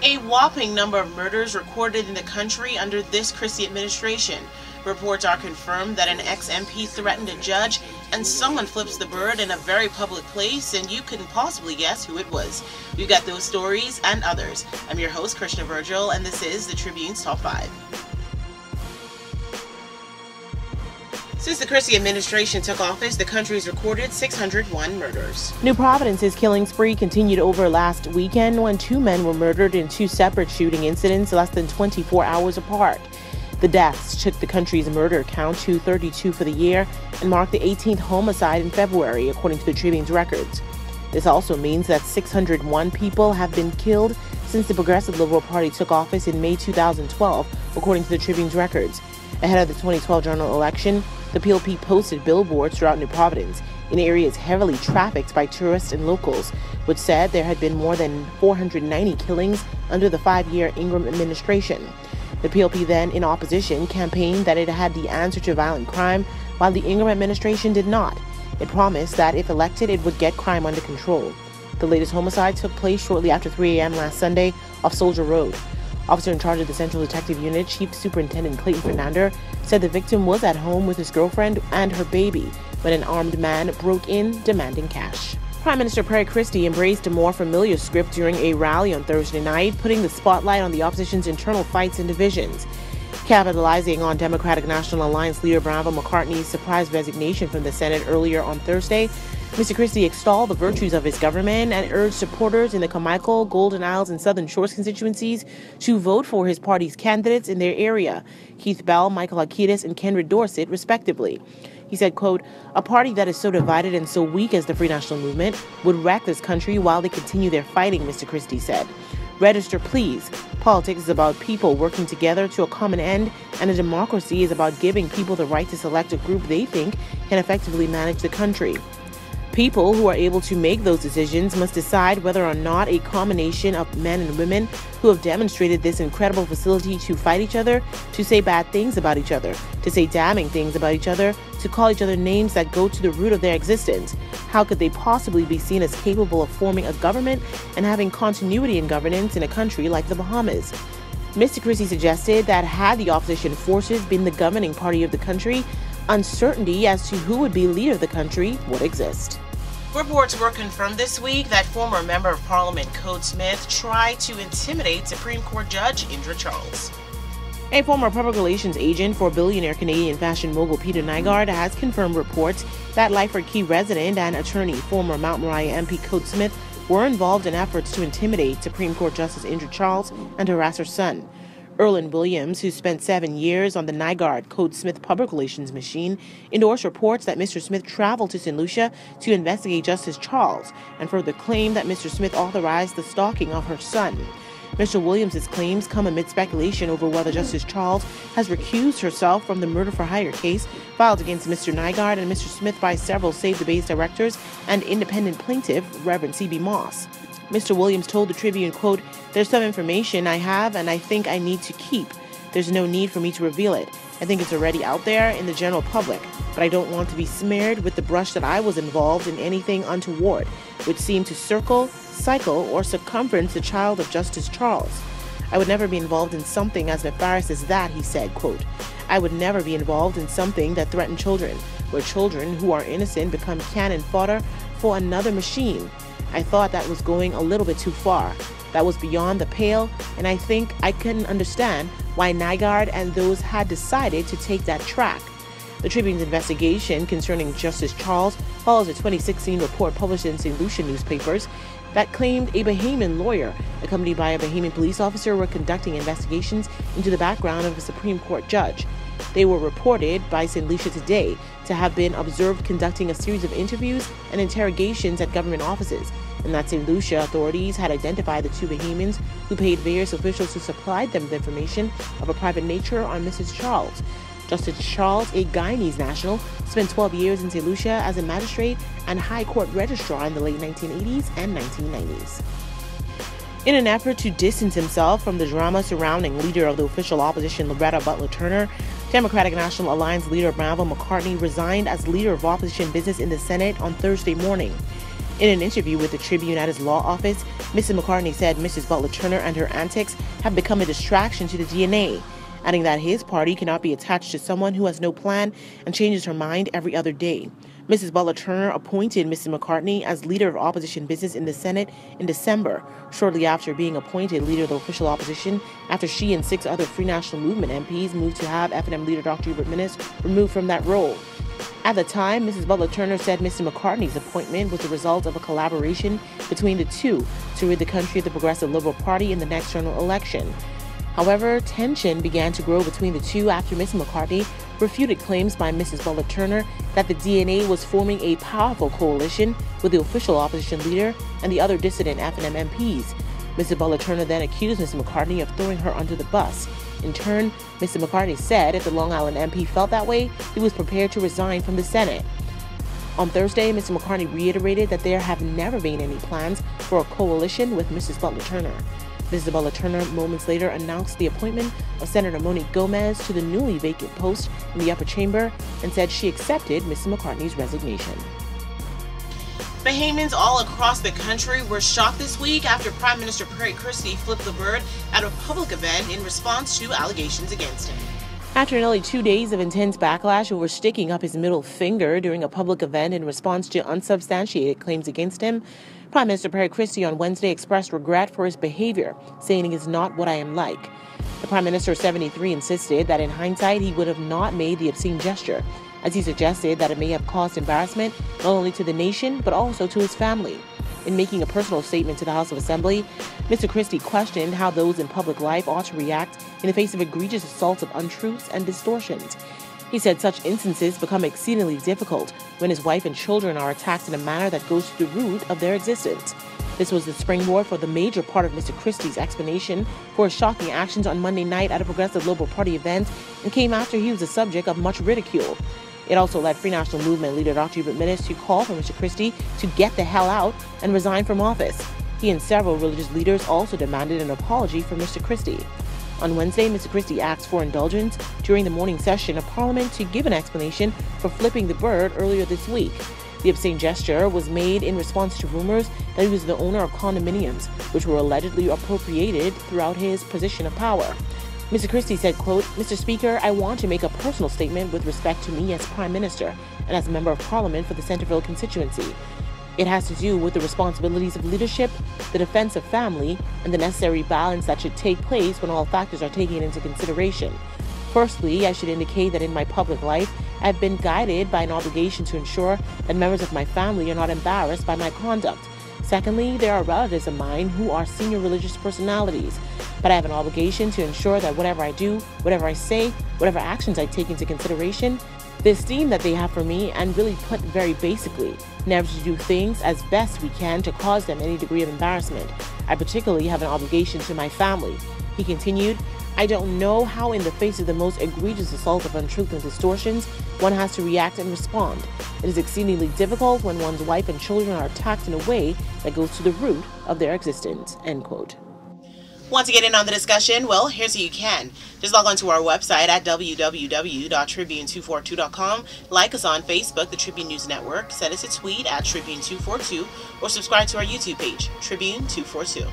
A whopping number of murders recorded in the country under this Christie administration. Reports are confirmed that an ex-MP threatened a judge and someone flips the bird in a very public place, and you couldn't possibly guess who it was. We've got those stories and others. I'm your host, Krishna Virgil, and this is the Tribune's Top 5. Since the Christie administration took office, the country's recorded 601 murders. New Providence's killing spree continued over last weekend when 2 men were murdered in 2 separate shooting incidents less than 24 hours apart. The deaths took the country's murder count to 32 for the year and marked the 18th homicide in February, according to the Tribune's records. This also means that 601 people have been killed since the Progressive Liberal Party took office in May 2012, according to the Tribune's records. Ahead of the 2012 general election, the PLP posted billboards throughout New Providence in areas heavily trafficked by tourists and locals, which said there had been more than 490 killings under the 5-year Ingram administration. The PLP, then in opposition, campaigned that it had the answer to violent crime, while the Ingram administration did not. It promised that if elected, it would get crime under control. The latest homicide took place shortly after 3 a.m. last Sunday off Soldier Road. Officer in charge of the Central Detective Unit, Chief Superintendent Clayton Fernander, said the victim was at home with his girlfriend and her baby when an armed man broke in demanding cash. Prime Minister Perry Christie embraced a more familiar script during a rally on Thursday night, putting the spotlight on the opposition's internal fights and divisions. Capitalizing on Democratic National Alliance leader Bravo McCartney's surprise resignation from the Senate earlier on Thursday, Mr. Christie extolled the virtues of his government and urged supporters in the Carmichael, Golden Isles, and Southern Shores constituencies to vote for his party's candidates in their area, Keith Bell, Michael Akitas, and Kenred Dorset, respectively. He said, quote, "A party that is so divided and so weak as the Free National Movement would wreck this country while they continue their fighting," Mr. Christie said. "Register, please. Politics is about people working together to a common end, and a democracy is about giving people the right to select a group they think can effectively manage the country. People who are able to make those decisions must decide whether or not a combination of men and women who have demonstrated this incredible facility to fight each other, to say bad things about each other, to say damning things about each other, to call each other names that go to the root of their existence. How could they possibly be seen as capable of forming a government and having continuity in governance in a country like the Bahamas?" Mr. Christie suggested that had the opposition forces been the governing party of the country, uncertainty as to who would be leader of the country would exist. Reports were confirmed this week that former Member of Parliament Code Smith tried to intimidate Supreme Court Judge Indra Charles. A former public relations agent for billionaire Canadian fashion mogul Peter Nygaard has confirmed reports that Lyford Key resident and attorney former Mount Moriah MP Code Smith were involved in efforts to intimidate Supreme Court Justice Indra Charles and harass her son. Erland Williams, who spent 7 years on the Nygaard Code Smith public relations machine, endorsed reports that Mr. Smith traveled to St. Lucia to investigate Justice Charles and further claimed that Mr. Smith authorized the stalking of her son. Mr. Williams' claims come amid speculation over whether Justice Charles has recused herself from the murder-for-hire case filed against Mr. Nygaard and Mr. Smith by several Save the Base directors and independent plaintiff, Reverend C.B. Moss. Mr. Williams told the Tribune, quote, "There's some information I have and I think I need to keep. There's no need for me to reveal it. I think it's already out there in the general public, but I don't want to be smeared with the brush that I was involved in anything untoward, which seemed to circle, cycle, or circumference the child of Justice Charles. I would never be involved in something as nefarious as that," he said, quote. "I would never be involved in something that threatened children, where children who are innocent become cannon fodder for another machine. I thought that was going a little bit too far. That was beyond the pale, and I think I couldn't understand why Nygaard and those had decided to take that track." The Tribune's investigation concerning Justice Charles follows a 2016 report published in St. Lucia newspapers that claimed a Bahamian lawyer, accompanied by a Bahamian police officer, were conducting investigations into the background of a Supreme Court judge. They were reported by St. Lucia Today to have been observed conducting a series of interviews and interrogations at government offices, and that St. Lucia authorities had identified the 2 Bahamians who paid various officials who supplied them with information of a private nature on Mrs. Charles. Justice Charles, a Guyanese national, spent 12 years in St. Lucia as a magistrate and High Court registrar in the late 1980s and 1990s. In an effort to distance himself from the drama surrounding leader of the official opposition, Loretta Butler Turner, Democratic National Alliance leader Bravo McCartney resigned as leader of opposition business in the Senate on Thursday morning. In an interview with the Tribune at his law office, Mrs. McCartney said Mrs. Butler Turner and her antics have become a distraction to the DNA, adding that his party cannot be attached to someone who has no plan and changes her mind every other day. Mrs. Butler Turner appointed Mrs. McCartney as leader of opposition business in the Senate in December, shortly after being appointed leader of the official opposition after she and 6 other Free National Movement MPs moved to have F&M leader Dr. Hubert Minnis removed from that role. At the time, Mrs. Butler Turner said Mr. McCartney's appointment was the result of a collaboration between the two to rid the country of the Progressive Liberal Party in the next general election. However, tension began to grow between the two after Mrs. McCartney refuted claims by Mrs. Butler Turner that the DNA was forming a powerful coalition with the official opposition leader and the other dissident F&M MPs. Mrs. Butler Turner then accused Mrs. McCartney of throwing her under the bus. In turn, Mr. McCartney said if the Long Island MP felt that way, he was prepared to resign from the Senate. On Thursday, Mr. McCartney reiterated that there have never been any plans for a coalition with Mrs. Butler Turner. Mrs. Butler Turner moments later announced the appointment of Senator Monique Gomez to the newly vacant post in the upper chamber and said she accepted Mr. McCartney's resignation. Bahamians all across the country were shocked this week after Prime Minister Perry Christie flipped the bird at a public event in response to allegations against him. After nearly 2 days of intense backlash over sticking up his middle finger during a public event in response to unsubstantiated claims against him, Prime Minister Perry Christie on Wednesday expressed regret for his behavior, saying it is not what I am like. The Prime Minister, 73, insisted that in hindsight he would have not made the obscene gesture, as he suggested that it may have caused embarrassment not only to the nation but also to his family. In making a personal statement to the House of Assembly, Mr. Christie questioned how those in public life ought to react in the face of egregious assaults of untruths and distortions. He said such instances become exceedingly difficult when his wife and children are attacked in a manner that goes to the root of their existence. This was the springboard for the major part of Mr. Christie's explanation for his shocking actions on Monday night at a Progressive Liberal Party event and came after he was the subject of much ridicule. It also led Free National Movement leader Dr. Hubert Minnis to call for Mr. Christie to get the hell out and resign from office. He and several religious leaders also demanded an apology from Mr. Christie. On Wednesday, Mr. Christie asked for indulgence during the morning session of Parliament to give an explanation for flipping the bird earlier this week. The obscene gesture was made in response to rumors that he was the owner of condominiums, which were allegedly appropriated throughout his position of power. Mr. Christie said, quote, Mr. Speaker, I want to make a personal statement with respect to me as Prime Minister and as a Member of Parliament for the Centerville constituency. It has to do with the responsibilities of leadership, the defense of family, and the necessary balance that should take place when all factors are taken into consideration. Firstly, I should indicate that in my public life, I have been guided by an obligation to ensure that members of my family are not embarrassed by my conduct. Secondly, there are relatives of mine who are senior religious personalities, but I have an obligation to ensure that whatever I do, whatever I say, whatever actions I take into consideration, the esteem that they have for me, and really put very basically, never to do things as best we can to cause them any degree of embarrassment. I particularly have an obligation to my family. He continued, I don't know how in the face of the most egregious assault of untruth and distortions, one has to react and respond. It is exceedingly difficult when one's wife and children are attacked in a way that goes to the root of their existence, end quote. Want to get in on the discussion? Well, here's how you can. Just log on to our website at www.tribune242.com, like us on Facebook, the Tribune News Network, send us a tweet at Tribune242, or subscribe to our YouTube page, Tribune242.